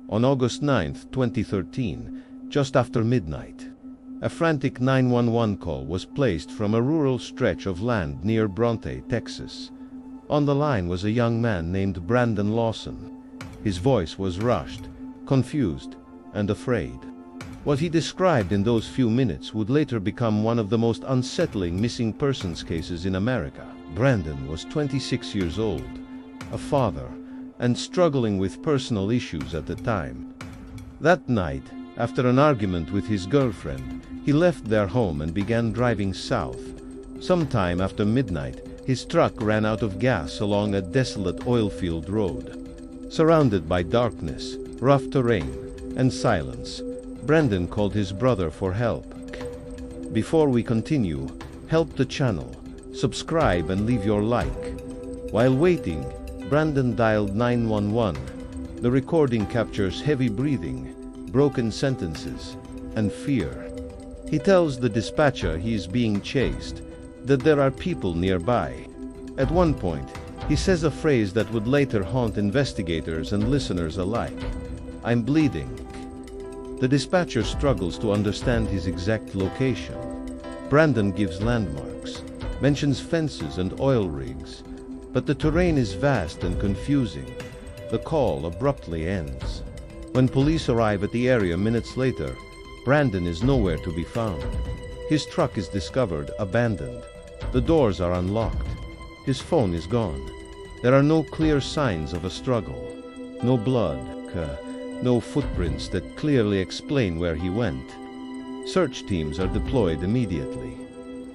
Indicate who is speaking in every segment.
Speaker 1: On August 9, 2013, just after midnight, a frantic 911 call was placed from a rural stretch of land near Bronte, Texas. On the line was a young man named Brandon Lawson. His voice was rushed, confused, and afraid. What he described in those few minutes would later become one of the most unsettling missing persons cases in America. Brandon was 26 years old, a father, and struggling with personal issues at the time. That night, after an argument with his girlfriend, he left their home and began driving south. Sometime after midnight, his truck ran out of gas along a desolate oilfield road. Surrounded by darkness, rough terrain, and silence, Brandon called his brother for help. Before we continue, help the channel, subscribe and leave your like. While waiting, Brandon dialed 911. The recording captures heavy breathing, broken sentences, and fear. He tells the dispatcher he is being chased, that there are people nearby. At one point, he says a phrase that would later haunt investigators and listeners alike. "I'm bleeding." The dispatcher struggles to understand his exact location. Brandon gives landmarks, mentions fences and oil rigs, but the terrain is vast and confusing. The call abruptly ends. When police arrive at the area minutes later, Brandon is nowhere to be found. His truck is discovered abandoned. The doors are unlocked. His phone is gone. There are no clear signs of a struggle. No blood, no footprints that clearly explain where he went. Search teams are deployed immediately.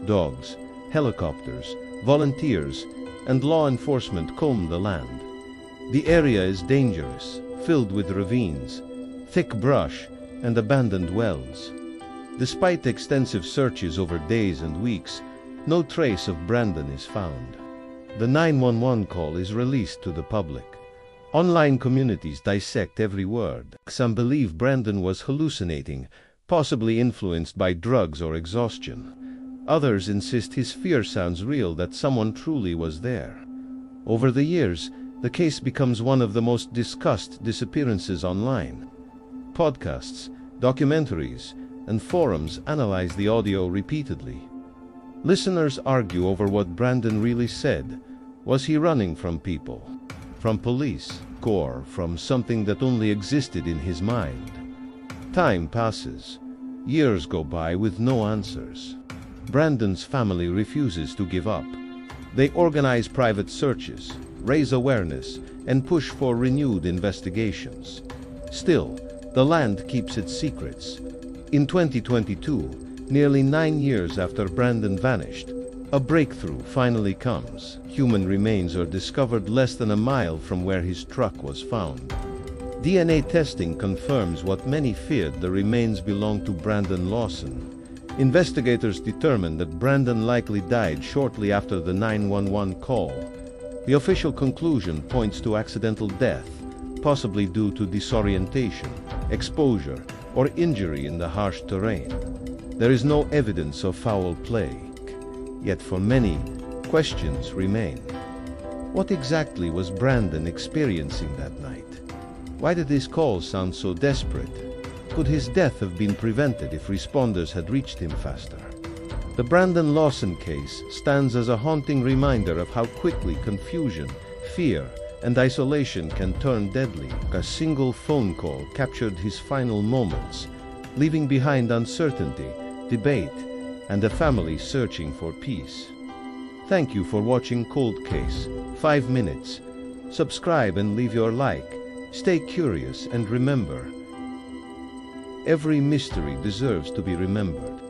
Speaker 1: Dogs, helicopters, volunteers, and law enforcement comb the land. The area is dangerous, filled with ravines, thick brush, and abandoned wells. Despite extensive searches over days and weeks, no trace of Brandon is found. The 911 call is released to the public. Online communities dissect every word. Some believe Brandon was hallucinating, possibly influenced by drugs or exhaustion. Others insist his fear sounds real, that someone truly was there. Over the years, the case becomes one of the most discussed disappearances online. Podcasts, documentaries, and forums analyze the audio repeatedly. Listeners argue over what Brandon really said. Was he running from people, from police, or from something that only existed in his mind? Time passes. Years go by with no answers. Brandon's family refuses to give up. They organize private searches, raise awareness, and push for renewed investigations. Still, the land keeps its secrets. In 2022, nearly 9 years after Brandon vanished, a breakthrough finally comes. Human remains are discovered less than a mile from where his truck was found. DNA testing confirms what many feared: the remains belong to Brandon Lawson. Investigators determined that Brandon likely died shortly after the 911 call. The official conclusion points to accidental death, possibly due to disorientation, exposure, or injury in the harsh terrain. There is no evidence of foul play. Yet for many, questions remain. What exactly was Brandon experiencing that night? Why did his calls sound so desperate? Could his death have been prevented if responders had reached him faster? The Brandon Lawson case stands as a haunting reminder of how quickly confusion, fear, and isolation can turn deadly. A single phone call captured his final moments, leaving behind uncertainty, debate, and a family searching for peace. Thank you for watching Cold Case 5 Minutes. Subscribe and leave your like. Stay curious and remember, every mystery deserves to be remembered.